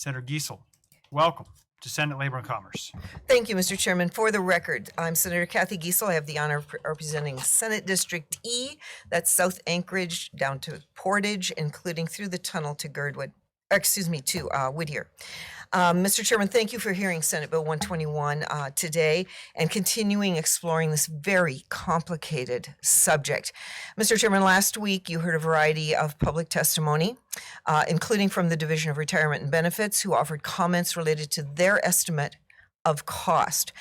Senator Giesel, welcome to Senate Labor and Commerce. Thank you, Mr. Chairman. For the record, I'm Senator Kathy Giesel. I have the honor of representing Senate District E, that's South Anchorage down to Portage, including through the tunnel to Whittier. Mr. Chairman, thank you for hearing Senate Bill 121 today and continuing exploring this very complicated subject. Mr. Chairman, last week you heard a variety of public testimony, including from the Division of Retirement and Benefits, who offered comments related to their estimate of cost.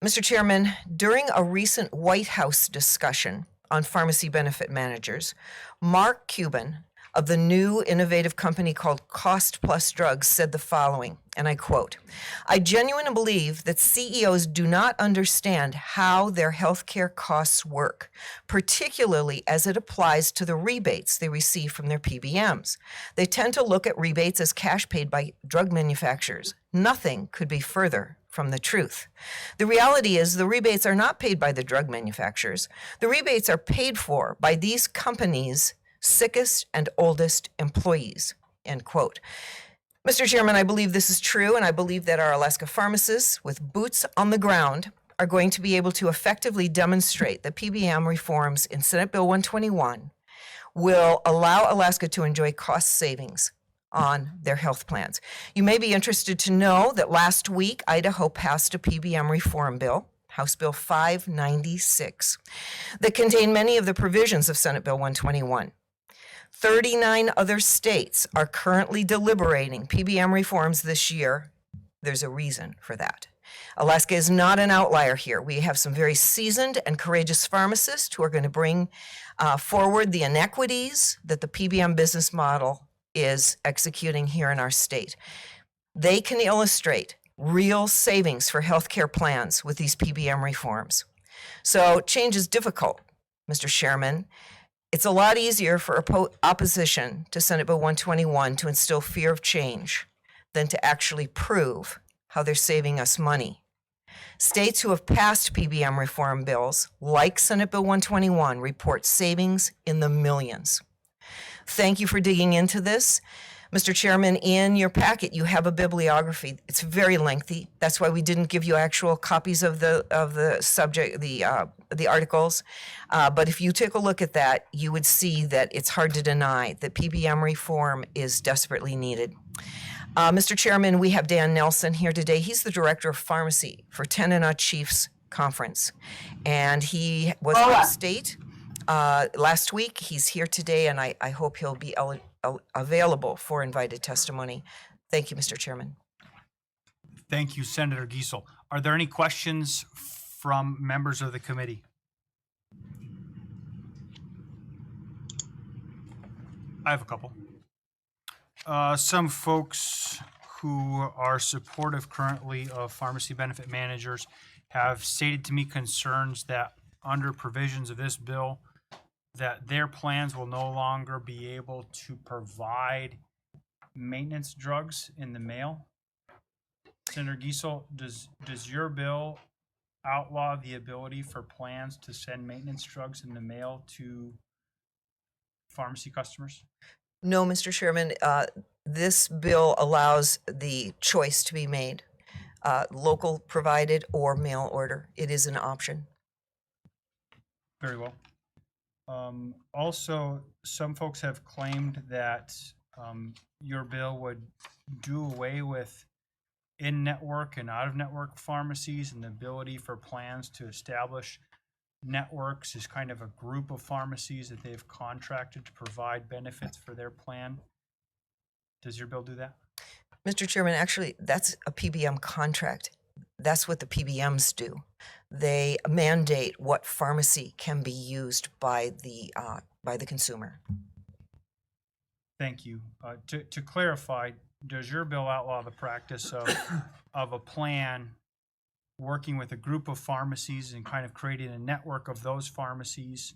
Mr. Chairman, during a recent White House discussion on pharmacy benefit managers, Mark Cuban of the new innovative company called Cost Plus Drugs said the following, and I quote, "I genuinely believe that CEOs do not understand how their healthcare costs work, particularly as it applies to the rebates they receive from their PBMs. They tend to look at rebates as cash paid by drug manufacturers. Nothing could be further from the truth. The reality is the rebates are not paid by the drug manufacturers. The rebates are paid for by these companies' sickest and oldest employees," end quote. Mr. Chairman, I believe this is true, and I believe that our Alaska pharmacists with boots on the ground are going to be able to effectively demonstrate that PBM reforms in Senate Bill 121 will allow Alaska to enjoy cost savings on their health plans. You may be interested to know that last week, Idaho passed a PBM reform bill, House Bill 596, that contained many of the provisions of Senate Bill 121. 39 other states are currently deliberating PBM reforms this year. There's a reason for that. Alaska is not an outlier here. We have some very seasoned and courageous pharmacists who are going to bring forward the inequities that the PBM business model is executing here in our state. They can illustrate real savings for healthcare plans with these PBM reforms. So change is difficult, Mr. Chairman. It's a lot easier for opposition to Senate Bill 121 to instill fear of change than to actually prove how they're saving us money. States who have passed PBM reform bills, like Senate Bill 121, report savings in the millions. Thank you for digging into this. Mr. Chairman, in your packet, you have a bibliography. It's very lengthy. That's why we didn't give you actual copies of the subject, the articles. But if you take a look at that, you would see that it's hard to deny that PBM reform is desperately needed. Mr. Chairman, we have Dan Nelson here today. He's the Director of Pharmacy for Tanana Chiefs Conference. And he was on state last week. He's here today, and I hope he'll be available for invited testimony. Thank you, Mr. Chairman. Thank you, Senator Giesel. Are there any questions from members of the committee? I have a couple. Some folks who are supportive currently of pharmacy benefit managers have stated to me concerns that under provisions of this bill, that their plans will no longer be able to provide maintenance drugs in the mail. Senator Giesel, does your bill outlaw the ability for plans to send maintenance drugs in the mail to pharmacy customers? No, Mr. Chairman. This bill allows the choice to be made, local provided or mail order. It is an option. Very well. Also, some folks have claimed that your bill would do away with in-network and out-of-network pharmacies and the ability for plans to establish networks as kind of a group of pharmacies that they've contracted to provide benefits for their plan. Does your bill do that? Mr. Chairman, actually, that's a PBM contract. That's what the PBMs do. They mandate what pharmacy can be used by the consumer. Thank you. To clarify, does your bill outlaw the practice of a plan working with a group of pharmacies and kind of creating a network of those pharmacies?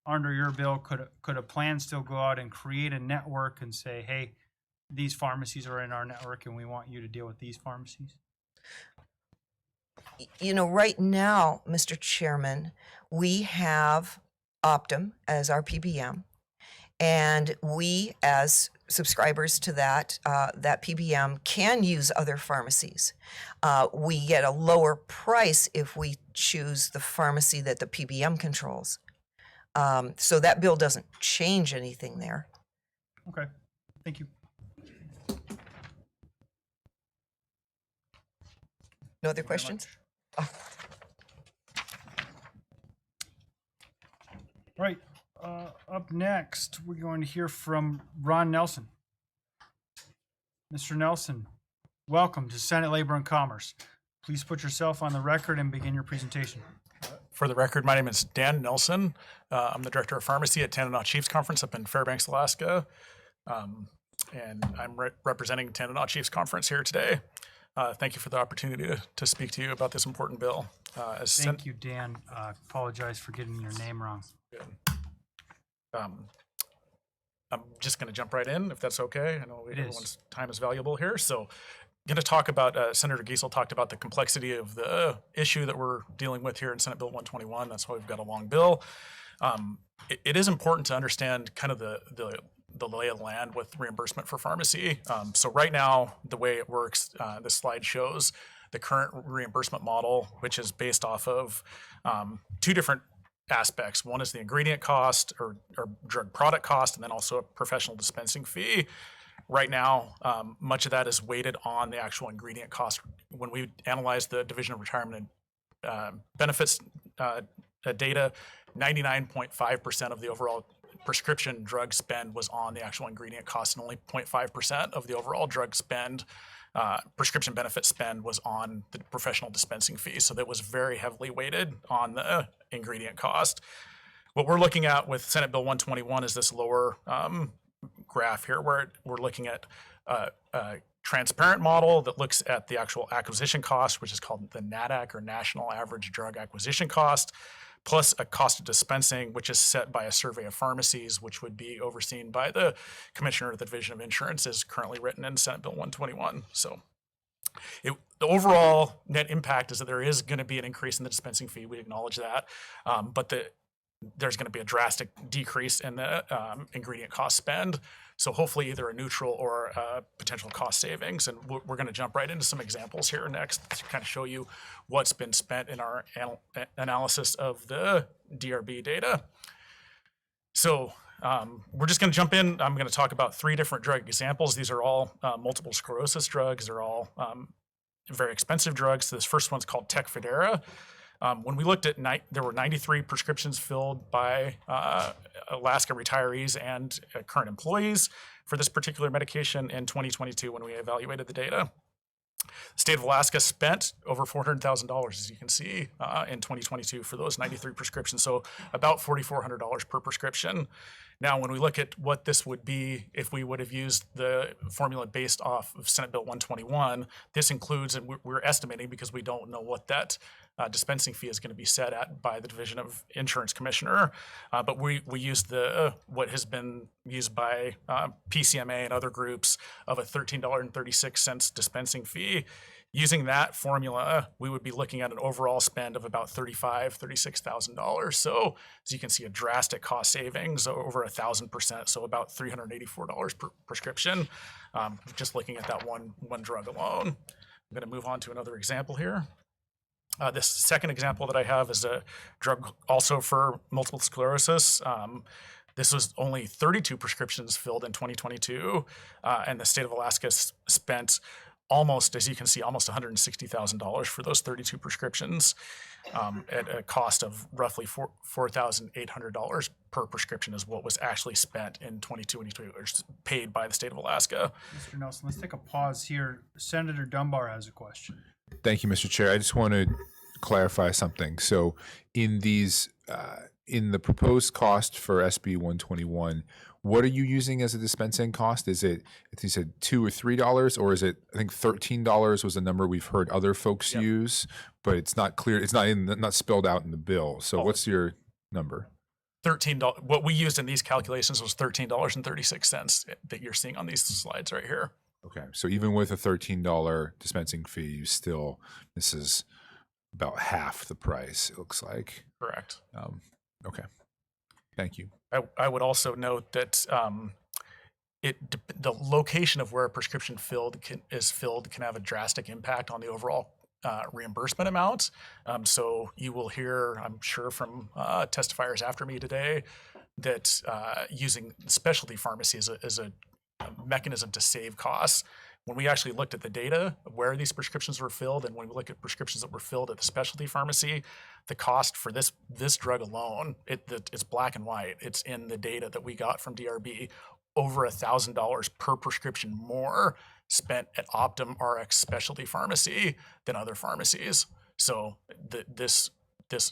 Under your bill, could a plan still go out and create a network and say, hey, these pharmacies are in our network and we want you to deal with these pharmacies? You know, right now, Mr. Chairman, we have Optum as our PBM, And we, as subscribers to that PBM, can use other pharmacies. We get a lower price if we choose the pharmacy that the PBM controls. So that bill doesn't change anything there. Okay, thank you. No other questions? Oh, Right. Up next, we're going to hear from Ron Nelson. Mr. Nelson, welcome to Senate Labor and Commerce. Please put yourself on the record and begin your presentation. For the record, my name is Dan Nelson. I'm the Director of Pharmacy at Tanana Chiefs Conference up in Fairbanks, Alaska. And I'm representing Tanana Chiefs Conference here today. Thank you for the opportunity to speak to you about this important bill. Thank you, Dan. Apologize for getting your name wrong. I'm just going to jump right in, if that's okay. I know everyone's time is valuable here. So I'm going to talk about, Senator Giesel talked about the complexity of the issue that we're dealing with here in Senate Bill 121. That's why we've got a long bill. It is important to understand kind of the lay of the land with reimbursement for pharmacy. So right now, the way it works, this slide shows the current reimbursement model, which is based off of two different aspects. One is the ingredient cost or drug product cost, and then also a professional dispensing fee. Right now, much of that is weighted on the actual ingredient cost. When we analyzed the Division of Retirement and Benefits data, 99.5% of the overall prescription drug spend was on the actual ingredient cost, and only 0.5% of the overall drug spend, prescription benefit spend, was on the professional dispensing fee. So that was very heavily weighted on the ingredient cost. What we're looking at with Senate Bill 121 is this lower graph here, where we're looking at a transparent model that looks at the actual acquisition cost, which is called the NADAC, or National Average Drug Acquisition Cost, plus a cost of dispensing, which is set by a survey of pharmacies, which would be overseen by the Commissioner of the Division of Insurance, as currently written in Senate Bill 121. So the overall net impact is that there is going to be an increase in the dispensing fee. We acknowledge that, but there's going to be a drastic decrease in the ingredient cost spend. So hopefully either a neutral or a potential cost savings. And we're going to jump right into some examples here next to kind of show you what's been spent in our analysis of the DRB data. So we're just going to jump in. I'm going to talk about 3 different drug examples. These are all multiple sclerosis drugs. They're all very expensive drugs. So this first one's called Tecfidera. When we looked at there were 93 prescriptions filled by Alaska retirees and current employees for this particular medication in 2022 when we evaluated the data. The state of Alaska spent over $400,000, as you can see, in 2022 for those 93 prescriptions, so about $4,400 per prescription. Now, when we look at what this would be if we would have used the formula based off of Senate Bill 121, this includes, and we're estimating because we don't know what that dispensing fee is going to be set at by the Division of Insurance Commissioner, but we used what has been used by PCMA and other groups of a $13.36 dispensing fee. Using that formula, we would be looking at an overall spend of about $36,000. So as you can see, a drastic cost savings over 1,000%, so about $384 per prescription, just looking at that one drug alone. I'm going to move on to another example here. This second example that I have is a drug also for multiple sclerosis. This was only 32 prescriptions filled in 2022, and the state of Alaska spent almost, as you can see, almost $160,000 for those 32 prescriptions at a cost of roughly $4,800 per prescription is what was actually spent in 2022, or paid by the state of Alaska. Mr. Nelson, let's take a pause here. Senator Dunbar has a question. Thank you, Mr. Chair. I just want to clarify something. So in these, in the proposed cost for SB 121, what are you using as a dispensing cost? Is it, if you said $2 or $3, or is it, I think $13 was a number we've heard other folks use, but it's not clear. It's not spelled out in the bill. So what's your number? $13. What we used in these calculations was $13.36 that you're seeing on these slides right here. Okay, so even with a $13 dispensing fee, this is about half the price, it looks like. Correct. Okay. Thank you. I would also note that the location of where a prescription is filled can have a drastic impact on the overall reimbursement amount. So you will hear, I'm sure, from testifiers after me today that using specialty pharmacy is a mechanism to save costs. When we actually looked at the data of where these prescriptions were filled, and when we look at prescriptions that were filled at the specialty pharmacy, the cost for this drug alone, it's black and white. It's in the data that we got from DRB, over $1,000 per prescription more spent at Optum RX specialty pharmacy than other pharmacies. So this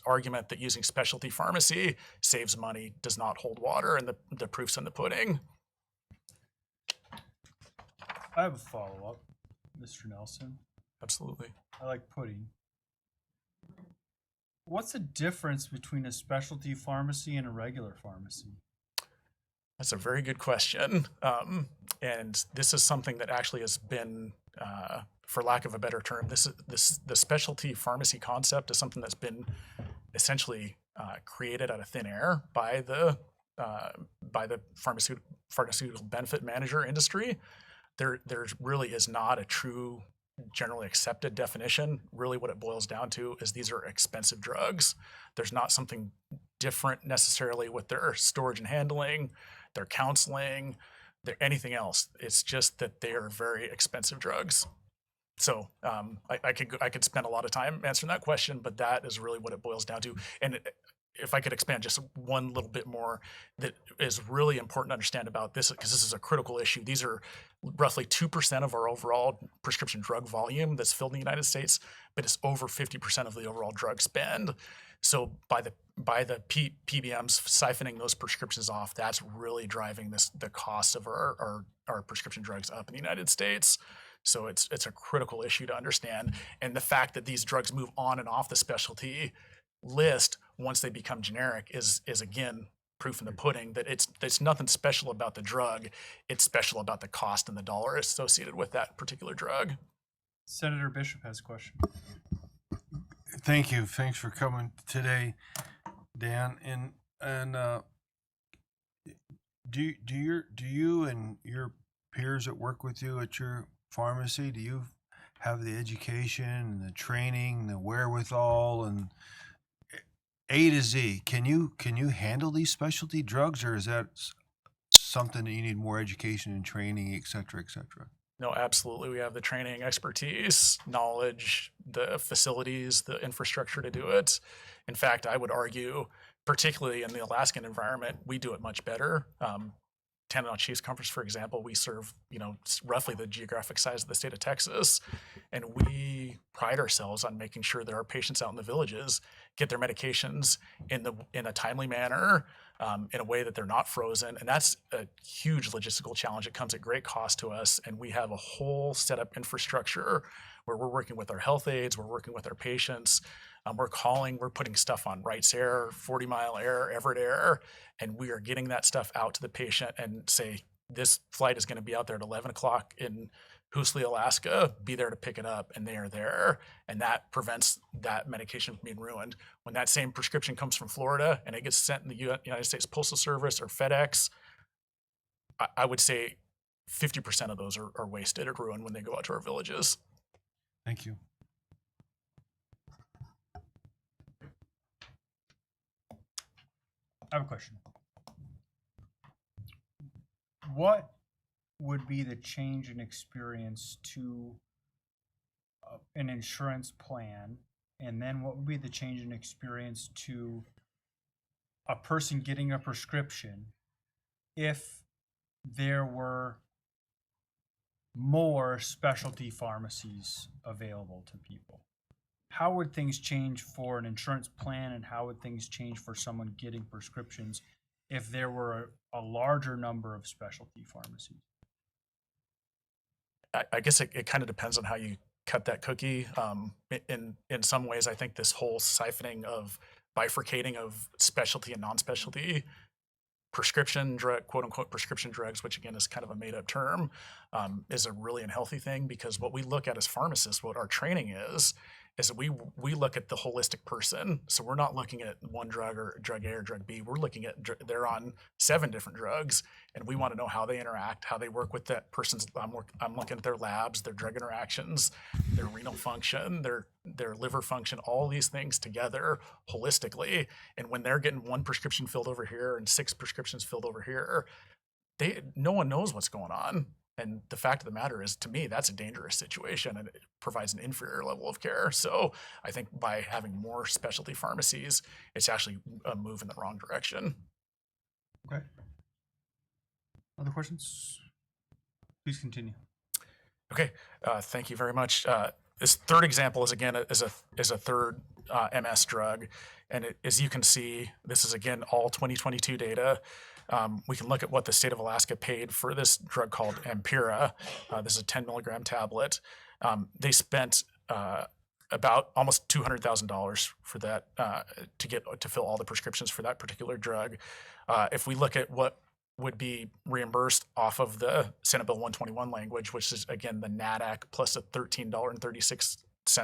argument that using specialty pharmacy saves money does not hold water, and the proof's in the pudding. I have a follow-up, Mr. Nelson. Absolutely. I like pudding. What's the difference between a specialty pharmacy and a regular pharmacy? That's a very good question. And this is something that actually has been, for lack of a better term, the specialty pharmacy concept is something that's been essentially created out of thin air by the pharmaceutical benefit manager industry. There really is not a true generally accepted definition. Really what it boils down to is these are expensive drugs. There's not something different necessarily with their storage and handling, their counseling, their anything else. It's just that they are very expensive drugs. So I could spend a lot of time answering that question, but that is really what it boils down to. And if I could expand just one little bit more, that is really important to understand about this, because this is a critical issue. These are roughly 2% of our overall prescription drug volume that's filled in the United States, but it's over 50% of the overall drug spend. So by the PBMs siphoning those prescriptions off, that's really driving the cost of our prescription drugs up in the United States. So it's a critical issue to understand. And the fact that these drugs move on and off the specialty list once they become generic is again proof in the pudding that it's nothing special about the drug. It's special about the cost and the dollar associated with that particular drug. Senator Bishop has a question. Thank you. Thanks for coming today, Dan. And do you and your peers that work with you at your pharmacy, do you have the education and the training, the wherewithal, and A to Z? Can you handle these specialty drugs, or is that something that you need more education and training, et cetera, et cetera? No, absolutely. We have the training, expertise, knowledge, the facilities, the infrastructure to do it. In fact, I would argue, particularly in the Alaskan environment, we do it much better. Tanana Chiefs Conference, for example, we serve, roughly the geographic size of the state of Texas, and we pride ourselves on making sure that our patients out in the villages get their medications in a timely manner, in a way that they're not frozen. And that's a huge logistical challenge. It comes at great cost to us, and we have a whole setup infrastructure where we're working with our health aides, we're working with our patients, we're putting stuff on Wright's Air, 40 Mile Air, Everett Air, and we are getting that stuff out to the patient and say, this flight is going to be out there at 11 o'clock in Hoosley, Alaska, be there to pick it up, and they are there. And that prevents that medication from being ruined. When that same prescription comes from Florida and it gets sent in the United States Postal Service or FedEx, I would say 50% of those are wasted or ruined when they go out to our villages. Thank you. I have a question. What would be the change in experience to an insurance plan, and then what would be the change in experience to a person getting a prescription if there were more specialty pharmacies available to people? How would things change for an insurance plan, and how would things change for someone getting prescriptions if there were a larger number of specialty pharmacies? I guess it kind of depends on how you cut that cookie. In some ways, I think this whole siphoning of bifurcating of specialty and non-specialty prescription drug, quote unquote prescription drugs, which again is kind of a made up term, is a really unhealthy thing, because what we look at as pharmacists, what our training is is that we look at the holistic person. So we're not looking at one drug or drug A or drug B. We're looking at they're on 7 different drugs, and we want to know how they interact, how they work with that person's. I'm looking at their labs, their drug interactions, their renal function, their liver function, all these things together holistically. And when they're getting 1 prescription filled over here and 6 prescriptions filled over here, no one knows what's going on. And the fact of the matter is, to me, that's a dangerous situation, and it provides an inferior level of care. So I think by having more specialty pharmacies, it's actually a move in the wrong direction. Okay. Other questions? Please continue. Okay, thank you very much. This third example is again is a third MS drug, and as you can see, this is again all 2022 data. We can look at what the state of Alaska paid for this drug called Ampera. This is a 10 milligram tablet. They spent about almost $200,000 for that to fill all the prescriptions for that particular drug. If we look at what would be reimbursed off of the Senate Bill 121 language, which is again the NADAC plus a $13.36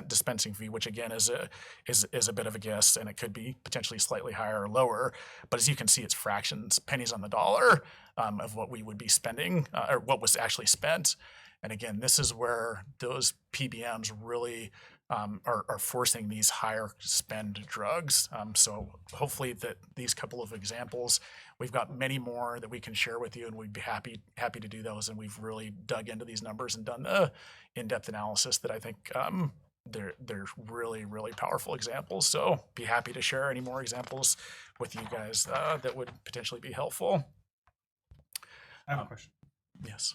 dispensing fee, which again is a bit of a guess, and it could be potentially slightly higher or lower. But as you can see, it's fractions, pennies on the dollar of what we would be spending or what was actually spent. And again, this is where those PBMs really are forcing these higher spend drugs. So hopefully that these couple of examples, we've got many more that we can share with you, and we'd be happy to do those. And we've really dug into these numbers and done the in-depth analysis that I think they're really, really powerful examples. So be happy to share any more examples with you guys that would potentially be helpful. I have a question. Yes.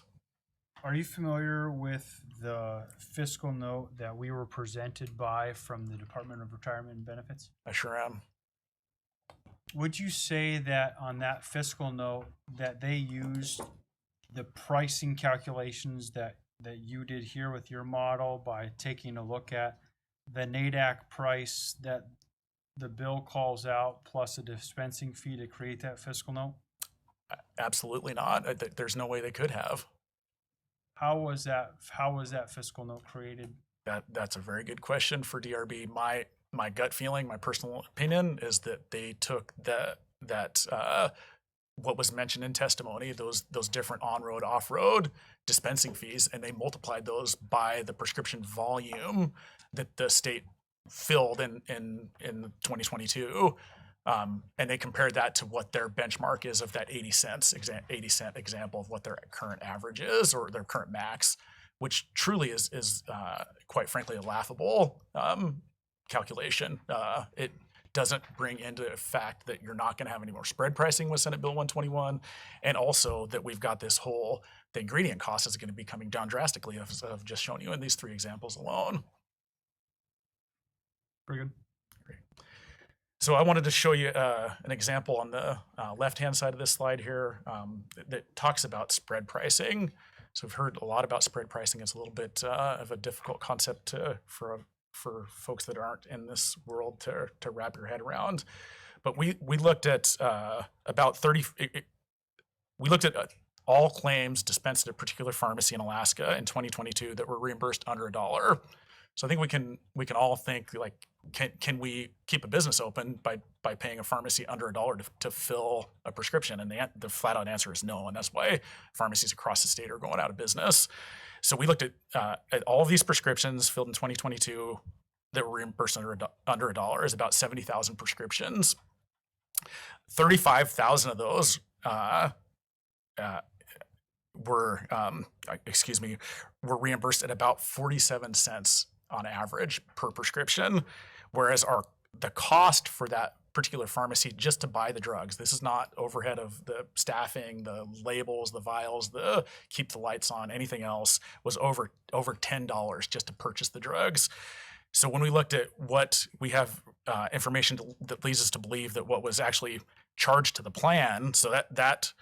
Are you familiar with the fiscal note that we were presented by from the Department of Retirement and Benefits? I sure am. Would you say that on that fiscal note that they used the pricing calculations that you did here with your model by taking a look at the NADAC price that the bill calls out plus a dispensing fee to create that fiscal note? Absolutely not. There's no way they could have. How was that fiscal note created? That's a very good question for DRB. My gut feeling, my personal opinion, is that they took what was mentioned in testimony, those different on-road, off-road dispensing fees, and they multiplied those by the prescription volume that the state filled in 2022. And they compared that to what their benchmark is of that 80 cent example of what their current average is, or their current max, which truly is quite frankly a laughable calculation. It doesn't bring into fact that you're not going to have any more spread pricing with Senate Bill 121, and also that we've got the ingredient cost is going to be coming down drastically, as I've just shown you in these 3 examples alone. Very good. So I wanted to show you an example on the left-hand side of this slide here that talks about spread pricing. So we've heard a lot about spread pricing. It's a little bit of a difficult concept for folks that aren't in this world to wrap your head around. But we looked at we looked at all claims dispensed at a particular pharmacy in Alaska in 2022 that were reimbursed under $1. So I think we can all think, like, can we keep a business open by paying a pharmacy under $1 to fill a prescription? And the flat out answer is no, and that's why pharmacies across the state are going out of business. So we looked at all of these prescriptions filled in 2022 that were reimbursed under $1 is about 70,000 prescriptions. 35,000 of those were reimbursed at about 47 cents on average per prescription, whereas the cost for that particular pharmacy just to buy the drugs, this is not overhead of the staffing, the labels, the vials, the keep the lights on, anything else, was over $10 just to purchase the drugs. So when we looked at what we have information that leads us to believe that what was actually charged to the plan, so that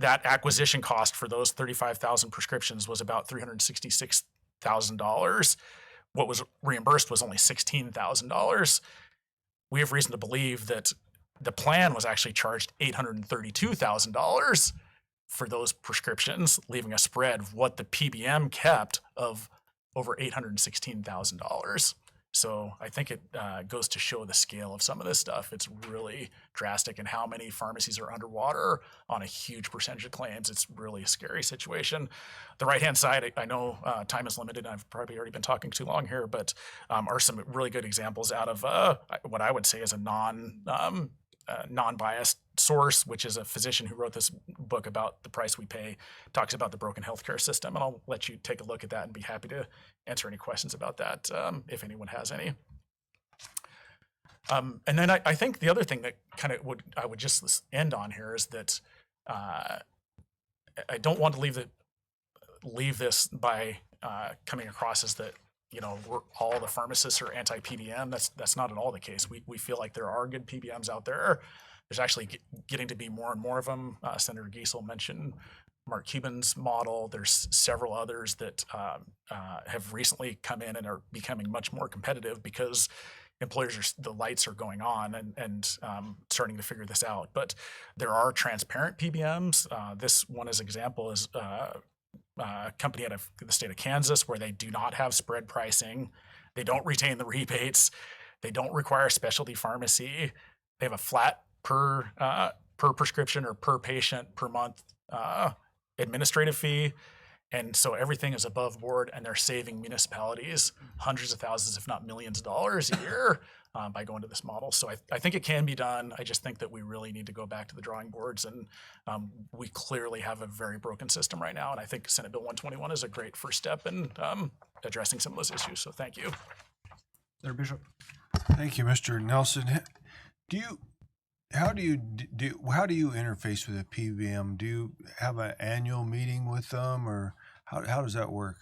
acquisition cost for those 35,000 prescriptions was about $366,000. What was reimbursed was only $16,000. We have reason to believe that the plan was actually charged $832,000 for those prescriptions, leaving a spread of what the PBM kept of over $816,000. So I think it goes to show the scale of some of this stuff. It's really drastic, and how many pharmacies are underwater on a huge percentage of claims. It's really a scary situation. The right-hand side, I know time is limited. I've probably already been talking too long here, but are some really good examples out of what I would say is a non-biased source, which is a physician who wrote this book about the price we pay, talks about the broken healthcare system. And I'll let you take a look at that and be happy to answer any questions about that if anyone has any. And then I think the other thing that I would just end on here is that I don't want to leave this by coming across as that, you know, all the pharmacists are anti-PBM. That's not at all the case. We feel like there are good PBMs out there. There's actually getting to be more and more of them. Senator Giesel mentioned Mark Cuban's model. There's several others that have recently come in and are becoming much more competitive because employers the lights are going on and starting to figure this out. But there are transparent PBMs. This one, as example, is a company out of the state of Kansas where they do not have spread pricing. They don't retain the rebates. They don't require specialty pharmacy. They have a flat per prescription or per patient per month administrative fee. And so everything is above board, and they're saving municipalities hundreds of thousands, if not millions of dollars a year by going to this model. So I think it can be done. I just think that we really need to go back to the drawing boards, and we clearly have a very broken system right now. And I think Senate Bill 121 is a great first step in addressing some of those issues. So thank you. Senator Bishop. Thank you, Mr. Nelson. How do you interface with a PBM? Do you have an annual meeting with them, or how does that work?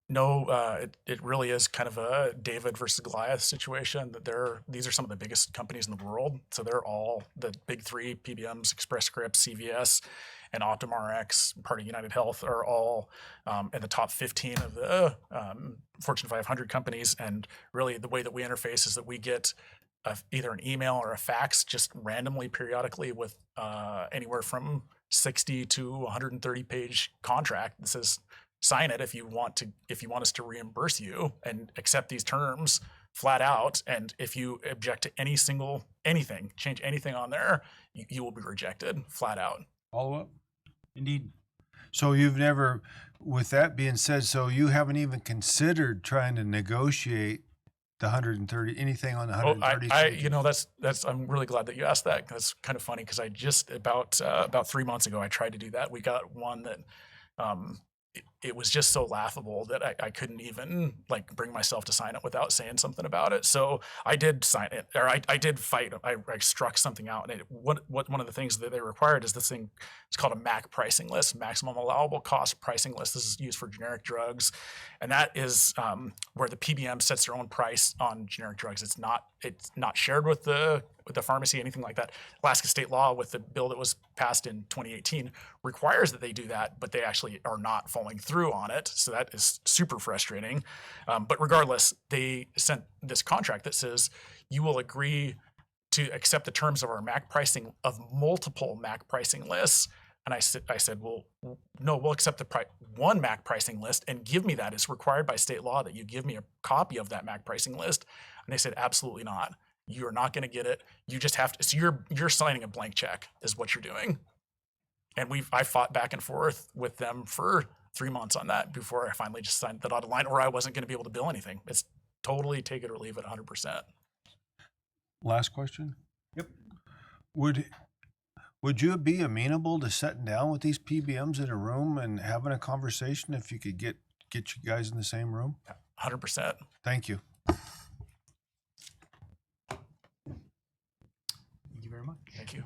No, it really is kind of a David versus Goliath situation. That these are some of the biggest companies in the world, so they're all the big three PBMs: Express Scripts, CVS, and OptumRx, part of United Health, are all in the top 15 of the Fortune 500 companies. And really, the way that we interface is that we get either an email or a fax just randomly, periodically, with anywhere from 60 to 130 page contract that says, sign it if you want us to reimburse you and accept these terms flat out. And if you object to anything, change anything on there, you will be rejected flat out. Follow up? Indeed. So you've never, with that being said, so you haven't even considered trying to negotiate the 130, anything on the 130? That's I'm really glad that you asked that. That's kind of funny because I just about 3 months ago I tried to do that. We got one that it was just so laughable that I couldn't even bring myself to sign it without saying something about it. So I did sign it, or I did fight. I struck something out, and one of the things that they required is this thing. It's called a MAC pricing list, maximum allowable cost pricing list. This is used for generic drugs, and that is where the PBM sets their own price on generic drugs. It's not shared with the pharmacy, anything like that. Alaska state law, with the bill that was passed in 2018, requires that they do that, but they actually are not following through on it. So that is super frustrating. But regardless, they sent this contract that says you will agree to accept the terms of our MAC pricing of multiple MAC pricing lists. And I said, well, no, we'll accept one MAC pricing list and give me that. It's required by state law that you give me a copy of that MAC pricing list. And they said, absolutely not. You're not going to get it. You just have to. So you're signing a blank check is what you're doing. And I fought back and forth with them for 3 months on that before I finally just signed the dotted line, or I wasn't going to be able to bill anything. It's totally take it or leave it 100%. Last question. Yep. Would you be amenable to sitting down with these PBMs in a room and having a conversation if you could get you guys in the same room? 100%. Thank you. Thank you very much. Thank you.